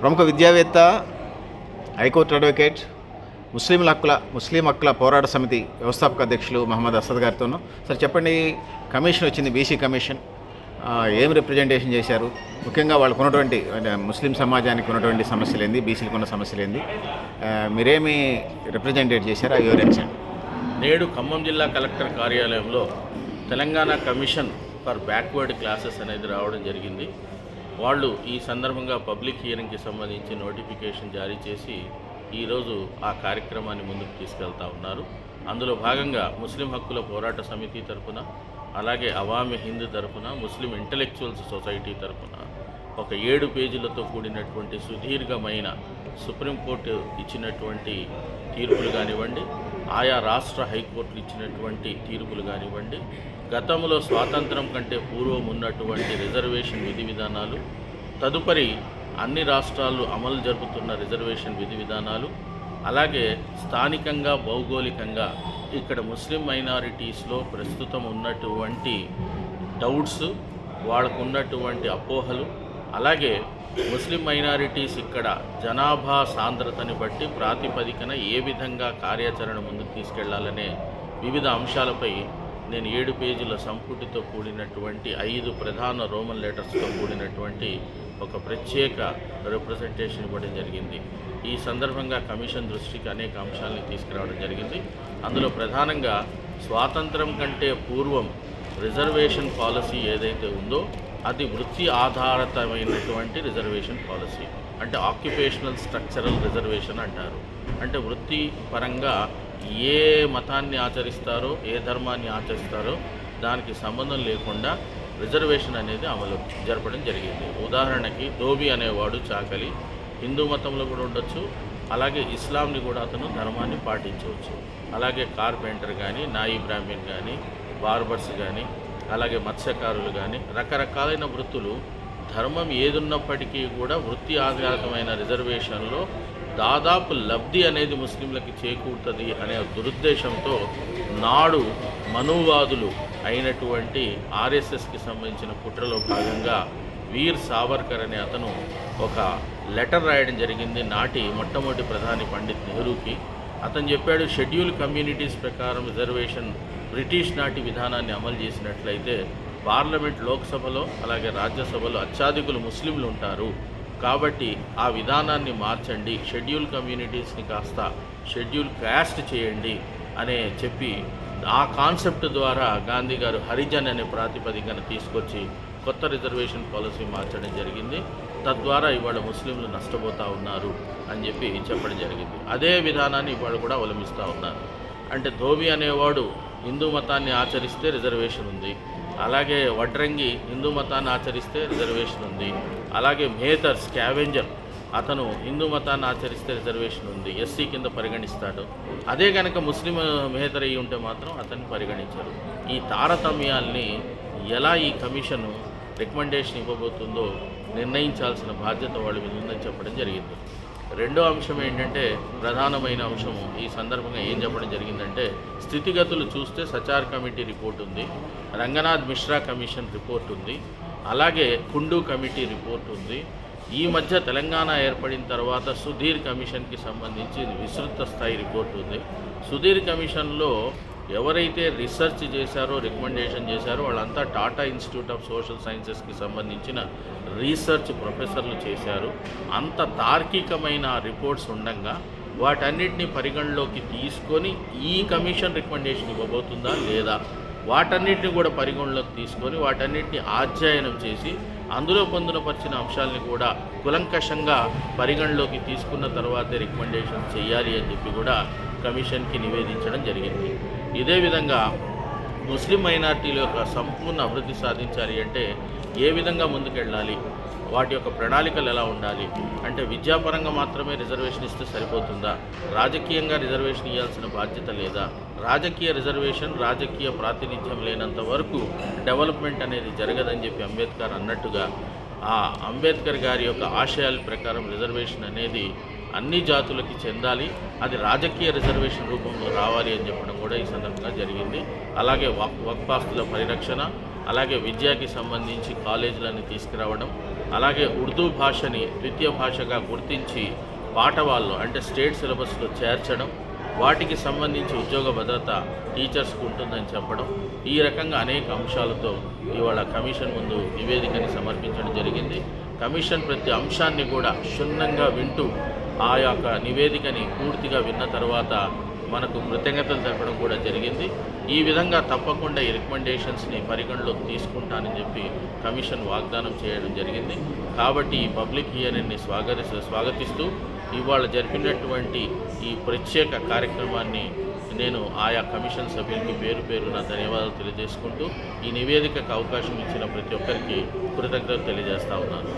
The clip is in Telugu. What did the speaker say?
ప్రముఖ విద్యావేత్త, హైకోర్టు అడ్వకేట్, ముస్లిం హక్కుల పోరాట సమితి వ్యవస్థాపక అధ్యక్షులు మహమ్మద్ అసద్ గారితోనూ. సార్ చెప్పండి, కమిషన్ వచ్చింది, బీసీ కమిషన్, ఏం రిప్రజెంటేషన్ చేశారు? ముఖ్యంగా వాళ్ళకు ఉన్నటువంటి ముస్లిం సమాజానికి ఉన్నటువంటి సమస్యలు ఏంది, బీసీలకు ఉన్న సమస్యలు ఏంది, మీరేమి రిప్రజెంటేట్ చేశారు అవి వివరించండి. నేడు ఖమ్మం జిల్లా కలెక్టర్ కార్యాలయంలో Telangana commission for backward classes అనేది రావడం జరిగింది. వాళ్ళు ఈ సందర్భంగా పబ్లిక్ హియరింగ్కి సంబంధించి నోటిఫికేషన్ జారీ చేసి ఈరోజు ఆ కార్యక్రమాన్ని ముందుకు తీసుకెళ్తా ఉన్నారు. అందులో భాగంగా ముస్లిం హక్కుల పోరాట సమితి తరఫున, అలాగే అవామి హింద్ తరఫున, ముస్లిం ఇంటలెక్చువల్స్ సొసైటీ తరఫున ఒక 7 పేజీలతో కూడినటువంటి సుదీర్ఘమైన సుప్రీంకోర్టు ఇచ్చినటువంటి తీర్పులు కానివ్వండి, ఆయా రాష్ట్ర హైకోర్టులు ఇచ్చినటువంటి తీర్పులు కానివ్వండి, గతంలో స్వాతంత్రం కంటే పూర్వం ఉన్నటువంటి రిజర్వేషన్ విధి విధానాలు, తదుపరి అన్ని రాష్ట్రాలు అమలు జరుపుతున్న రిజర్వేషన్ విధి విధానాలు, అలాగే స్థానికంగా భౌగోళికంగా ఇక్కడ ముస్లిం మైనారిటీస్లో ప్రస్తుతం ఉన్నటువంటి డౌట్స్, వాళ్ళకు ఉన్నటువంటి అపోహలు, అలాగే ముస్లిం మైనారిటీస్ ఇక్కడ జనాభా సాంద్రతని బట్టి ప్రాతిపదికన ఏ విధంగా కార్యాచరణ ముందుకు తీసుకెళ్లాలనే వివిధ అంశాలపై నేను 7 పేజీల సంపుటితో కూడినటువంటి 5 ప్రధాన రోమన్ లెటర్స్తో కూడినటువంటి ఒక ప్రత్యేక రిప్రజెంటేషన్ ఇవ్వడం జరిగింది. ఈ సందర్భంగా కమిషన్ దృష్టికి అనేక అంశాలని తీసుకురావడం జరిగింది. అందులో ప్రధానంగా స్వాతంత్రం కంటే పూర్వం రిజర్వేషన్ పాలసీ ఏదైతే ఉందో అది వృత్తి ఆధారితమైనటువంటి రిజర్వేషన్ పాలసీ, అంటే ఆక్యుపేషనల్ స్ట్రక్చరల్ రిజర్వేషన్ అంటారు. అంటే వృత్తి పరంగా ఏ మతాన్ని ఆచరిస్తారో, ఏ ధర్మాన్ని ఆచరిస్తారో దానికి సంబంధం లేకుండా రిజర్వేషన్ అనేది అమలు జరపడం జరిగింది. ఉదాహరణకి ధోబి అనేవాడు చాకలి హిందూ మతంలో కూడా ఉండొచ్చు, అలాగే ఇస్లాంని కూడా అతను ధర్మాన్ని పాటించవచ్చు. అలాగే కార్పెంటర్ కానీ, నాయి బ్రాహ్మణ్ కానీ, బార్బర్స్ కానీ, అలాగే మత్స్యకారులు కానీ, రకరకాలైన వృత్తులు ధర్మం ఏదున్నప్పటికీ కూడా వృత్తి ఆధారితమైన రిజర్వేషన్లో దాదాపు లబ్ధి అనేది ముస్లింలకి చేకూరుతుంది అనే దురుద్దేశంతో నాడు మనువాదులు అయినటువంటి ఆర్ఎస్ఎస్కి సంబంధించిన కుట్రలో భాగంగా వీర్ సావర్కర్ అనే అతను ఒక లెటర్ రాయడం జరిగింది నాటి మొట్టమొదటి ప్రధాని పండిత్ నెహ్రూకి. అతను చెప్పాడు, షెడ్యూల్ కమ్యూనిటీస్ ప్రకారం రిజర్వేషన్ బ్రిటిష్ నాటి విధానాన్ని అమలు చేసినట్లయితే పార్లమెంట్, లోక్సభలో అలాగే రాజ్యసభలో అత్యధికులు ముస్లింలు ఉంటారు, కాబట్టి ఆ విధానాన్ని మార్చండి, షెడ్యూల్ కమ్యూనిటీస్ని కాస్త షెడ్యూల్ క్యాస్ట్ చేయండి అనే చెప్పి ఆ కాన్సెప్ట్ ద్వారా గాంధీ గారు హరిజన్ అనే ప్రాతిపదికన తీసుకొచ్చి కొత్త రిజర్వేషన్ పాలసీ మార్చడం జరిగింది. తద్వారా ఇవాళ ముస్లింలు నష్టపోతూ ఉన్నారు అని చెప్పి చెప్పడం జరిగింది. అదే విధానాన్ని ఇవాళ కూడా అవలంబిస్తూ ఉన్నారు. అంటే ధోబి అనేవాడు హిందూ మతాన్ని ఆచరిస్తే రిజర్వేషన్ ఉంది, అలాగే వడ్రంగి హిందూ మతాన్ని ఆచరిస్తే రిజర్వేషన్ ఉంది, అలాగే మేతర్ స్కావెంజర్ అతను హిందూ మతాన్ని ఆచరిస్తే రిజర్వేషన్ ఉంది, ఎస్సీ కింద పరిగణిస్తాడు. అదే కనుక ముస్లిం మేతర్ అయ్యి ఉంటే మాత్రం అతన్ని పరిగణించరు. ఈ తారతమ్యాల్ని ఎలా ఈ కమిషను రికమెండేషన్ ఇవ్వబోతుందో నిర్ణయించాల్సిన బాధ్యత వాళ్ళ మీద ఉందని చెప్పడం జరిగింది. రెండో అంశం ఏంటంటే, ప్రధానమైన అంశము ఈ సందర్భంగా ఏం చెప్పడం జరిగిందంటే, స్థితిగతులు చూస్తే సచార్ కమిటీ రిపోర్ట్ ఉంది, రంగనాథ్ మిశ్రా కమిషన్ రిపోర్ట్ ఉంది, అలాగే కుండు కమిటీ రిపోర్ట్ ఉంది. ఈ మధ్య తెలంగాణ ఏర్పడిన తర్వాత సుధీర్ కమిషన్కి సంబంధించి విస్తృత స్థాయి రిపోర్ట్ ఉంది. సుధీర్ కమిషన్లో ఎవరైతే రీసెర్చ్ చేశారో, రికమెండేషన్ చేశారో వాళ్ళంతా టాటా ఇన్స్టిట్యూట్ ఆఫ్ సోషల్ సైన్సెస్కి సంబంధించిన రీసెర్చ్ ప్రొఫెసర్లు చేశారు. అంత తార్కికమైన రిపోర్ట్స్ ఉండగా వాటన్నిటిని పరిగణలోకి తీసుకొని ఈ కమిషన్ రికమెండేషన్ ఇవ్వబోతుందా లేదా, వాటన్నిటిని కూడా పరిగణలోకి తీసుకొని వాటన్నిటిని అధ్యయనం చేసి అందులో పొందుపరిచిన అంశాలని కూడా కులంకషంగా పరిగణలోకి తీసుకున్న తర్వాతే రికమెండేషన్ చేయాలి అని చెప్పి కూడా కమిషన్కి నివేదించడం జరిగింది. ఇదే విధంగా ముస్లిం మైనార్టీల యొక్క సంపూర్ణ అభివృద్ధి సాధించాలి అంటే ఏ విధంగా ముందుకెళ్ళాలి, వాటి యొక్క ప్రణాళికలు ఎలా ఉండాలి, అంటే విద్యాపరంగా మాత్రమే రిజర్వేషన్ ఇస్తే సరిపోతుందా, రాజకీయంగా రిజర్వేషన్ ఇవ్వాల్సిన బాధ్యత లేదా, రాజకీయ రిజర్వేషన్, రాజకీయ ప్రాతినిధ్యం లేనంత వరకు డెవలప్మెంట్ అనేది జరగదని చెప్పి అంబేద్కర్ అన్నట్టుగా ఆ అంబేద్కర్ గారి యొక్క ఆశయాల ప్రకారం రిజర్వేషన్ అనేది అన్ని జాతులకి చెందాలి, అది రాజకీయ రిజర్వేషన్ రూపంలో రావాలి అని చెప్పడం కూడా ఈ సందర్భంగా జరిగింది. అలాగే వక్ఫ్ ఆస్తుల పరిరక్షణ, అలాగే విద్యకి సంబంధించి కాలేజీలను తీసుకురావడం, అలాగే ఉర్దూ భాషని ద్వితీయ భాషగా గుర్తించి పాఠవాళ్ళు అంటే స్టేట్ సిలబస్లో చేర్చడం, వాటికి సంబంధించి ఉద్యోగ భద్రత టీచర్స్కు ఉంటుందని చెప్పడం, ఈ రకంగా అనేక అంశాలతో ఇవాళ కమిషన్ ముందు నివేదికని సమర్పించడం జరిగింది. కమిషన్ ప్రతి అంశాన్ని కూడా క్షుణ్ణంగా వింటూ ఆ యొక్క నివేదికని పూర్తిగా విన్న తర్వాత మనకు కృతజ్ఞతలు తెలపడం కూడా జరిగింది. ఈ విధంగా తప్పకుండా ఈ రికమెండేషన్స్ని పరిగణలోకి తీసుకుంటానని చెప్పి కమిషన్ వాగ్దానం చేయడం జరిగింది. కాబట్టి ఈ పబ్లిక్ హియరింగ్ని స్వాగతిస్తూ ఇవాళ జరిపినటువంటి ఈ ప్రత్యేక కార్యక్రమాన్ని నేను ఆయా కమిషన్ సభ్యులకి పేరు పేరున ధన్యవాదాలు తెలియజేసుకుంటూ ఈ నివేదికకు అవకాశం ఇచ్చిన ప్రతి ఒక్కరికి కృతజ్ఞతలు తెలియజేస్తా ఉన్నాను.